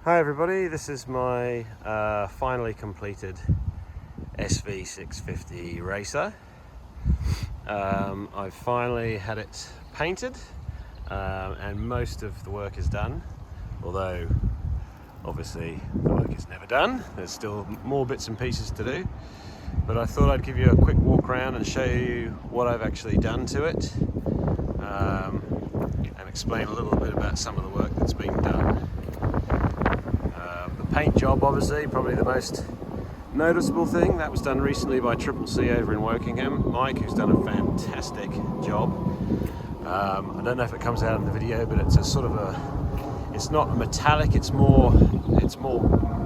Hi everybody, this is my finally completed SV650 racer. I've finally had it painted and most of the work is done, although obviously the work is never done. There's still more bits and pieces to do, but I thought I'd give you a quick walk around and show you what I've actually done to it and explain a little bit about some of the work that's been done. Paint job, obviously, probably the most noticeable thing. That was done recently by Triple C over in Wokingham, Mike, who's done a fantastic job. I don't know if it comes out in the video, but it's a sort of it's not metallic, it's more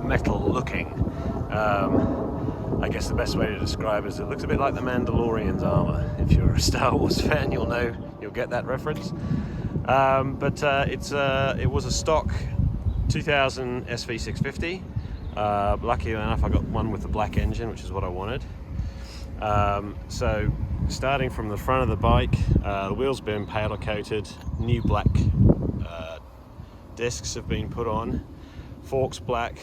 metal looking. I guess the best way to describe it is it looks a bit like the Mandalorian's armor. If you're a Star Wars fan, you'll get that reference. It was a stock 2000 SV650. Lucky enough I got one with the black engine, which is what I wanted. So starting from the front of the bike, the wheels have been powder coated, new black discs have been put on, forks black,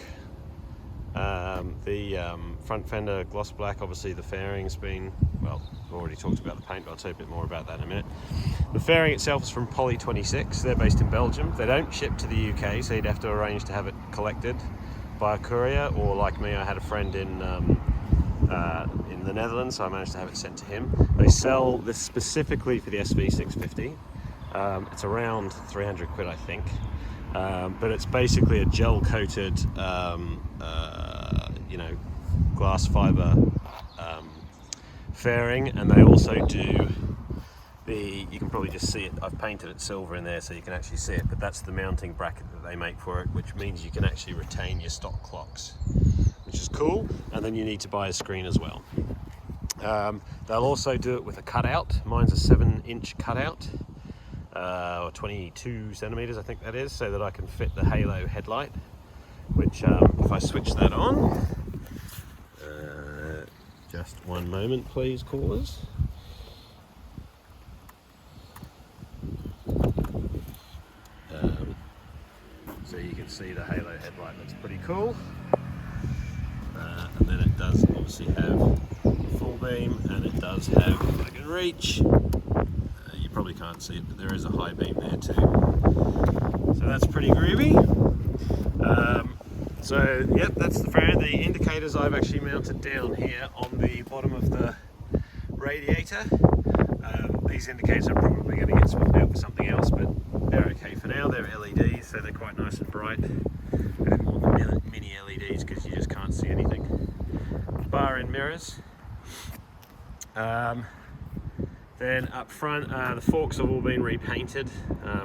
the front fender gloss black, obviously the fairing's been, well, I've already talked about the paint, but I'll tell you a bit more about that in a minute. The fairing itself is from Poly 26, they're based in Belgium. They don't ship to the UK, so you'd have to arrange to have it collected by a courier, or like me, I had a friend in the Netherlands, so I managed to have it sent to him. They sell this specifically for the SV650. It's around 300 quid, I think. But it's basically a gel coated, glass fiber fairing, and they also do you can probably just see it, I've painted it silver in there so you can actually see it, but that's the mounting bracket that they make for it, which means you can actually retain your stock clocks, which is cool. And then you need to buy a screen as well. They'll also do it with a cutout. Mine's a 7-inch cutout, or 22 centimeters I think that is, so that I can fit the halo headlight, which if I switch that on, just one moment please, callers. So you can see the halo headlight looks pretty cool. And then it does obviously have full beam, and it does have, if I can reach, you probably can't see it, but there is a high beam there too. So that's pretty groovy. So yep, that's the fairing. The indicators I've actually mounted down here on the bottom of the radiator. These indicators are probably going to get swapped out for something else, but they're okay for now. They're LEDs, so they're quite nice and bright. A bit more than mini LEDs because you just can't see anything. Bar and mirrors. Then up front, the forks have all been repainted,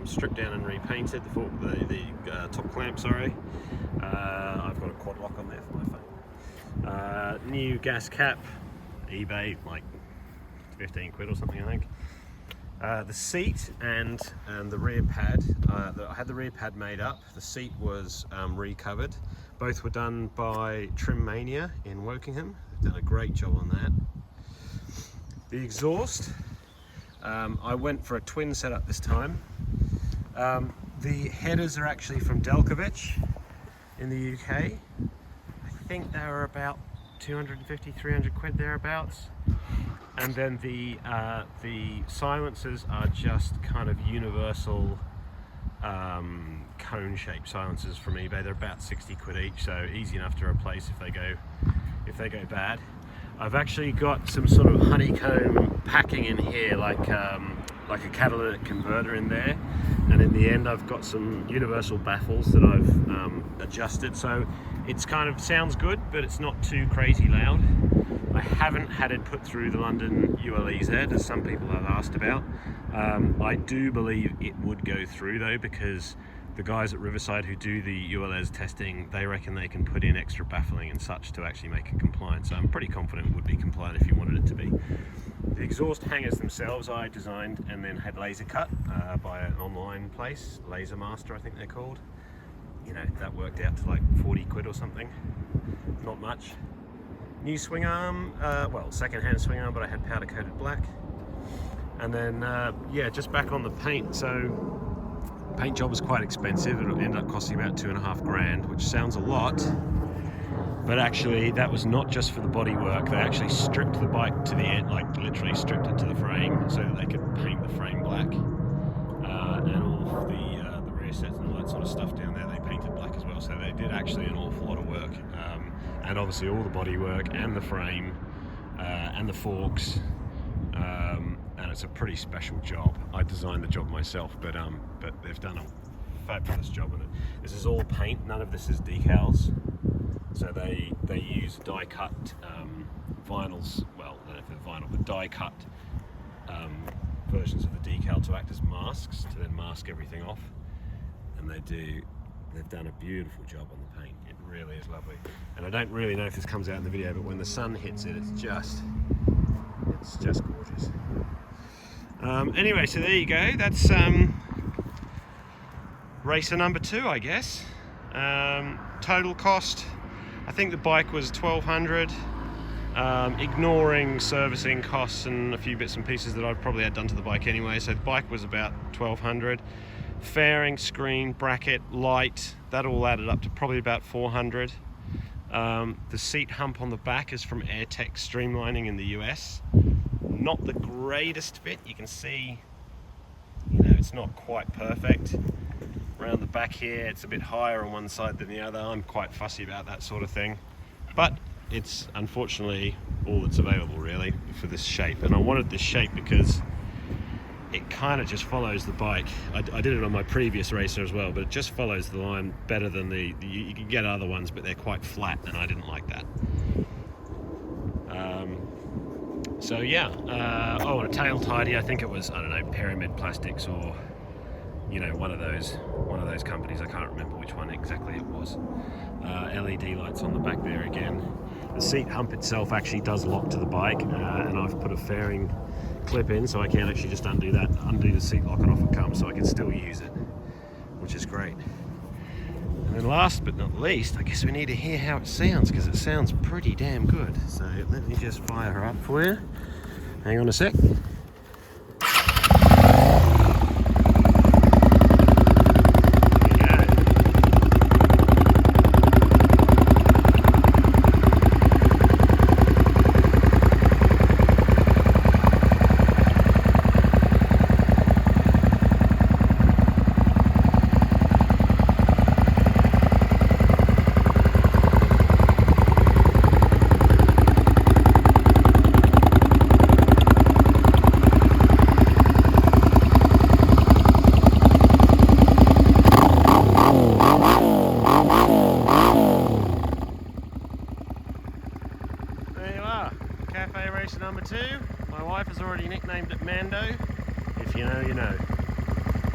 stripped down and repainted. The top clamp, sorry. I've got a quad lock on there for my phone. New gas cap, eBay, like 15 quid or something, I think. The seat and the rear pad, I had the rear pad made up. The seat was recovered. Both were done by Trim Mania in Wokingham. They've done a great job on that. The exhaust, I went for a twin setup this time. The headers are actually from Delkovich in the UK. I think they were about 250, 300 quid thereabouts. And then the silencers are just kind of universal cone-shaped silencers from eBay. They're about 60 quid each, so easy enough to replace if they go bad. I've actually got some sort of honeycomb packing in here, like a catalytic converter in there. And in the end, I've got some universal baffles that I've adjusted, so it's kind of sounds good, but it's not too crazy loud. I haven't had it put through the London ULEZ, as some people have asked about. I do believe it would go through though, because the guys at Riverside who do the ULEZ testing, they reckon they can put in extra baffling and such to actually make it compliant. So I'm pretty confident it would be compliant if you wanted it to be. The exhaust hangers themselves I designed and then had laser cut by an online place, Laser Master I think they're called. You know, that worked out to like 40 quid or something, not much. New swing arm, well, second-hand swing arm, but I had powder coated black. And then, yeah, just back on the paint. So paint job was quite expensive. It ended up costing about $2.5 grand, which sounds a lot, but actually that was not just for the body work. They actually stripped the bike to the end, like literally stripped it to the frame so that they could paint the frame black, and all of the rear sets and all that sort of stuff down there they painted black as well. So they did actually an awful lot of work, and obviously all the body work and the frame and the forks, and it's a pretty special job. I designed the job myself, but they've done a fabulous job on it. This is all paint, none of this is decals. So they use die cut vinyls, well, I don't know if they're vinyl, but die cut versions of the decal to act as masks, to then mask everything off. And they've done a beautiful job on the paint. It really is lovely. And I don't really know if this comes out in the video, but when the sun hits it, it's just gorgeous. Anyway, so there you go. That's racer number 2, I guess. Total cost, I think the bike was $1,200, ignoring servicing costs and a few bits and pieces that I've probably had done to the bike anyway. So the bike was about $1,200. Fairing, screen, bracket, light, that all added up to probably about $400. The seat hump on the back is from AirTech Streamlining in the US. Not the greatest fit. You can see, it's not quite perfect. Around the back here, it's a bit higher on one side than the other. I'm quite fussy about that sort of thing, but it's unfortunately all that's available really for this shape. And I wanted this shape because it kind of just follows the bike. I did it on my previous racer as well, but it just follows the line better than you can get other ones, but they're quite flat, and I didn't like that. So yeah, oh, and a tail tidy. I think it was, I don't know, Pyramid Plastics or one of those companies. I can't remember which one exactly it was. LED lights on the back there again. The seat hump itself actually does lock to the bike, and I've put a fairing clip in so I can actually just undo the seat lock, and off it comes, so I can still use it, which is great. And then last but not least, I guess we need to hear how it sounds, because it sounds pretty damn good. So let me just fire her up for you. Hang on a sec. Cafe racer number 2. My wife has already nicknamed it Mando. If you know, you know.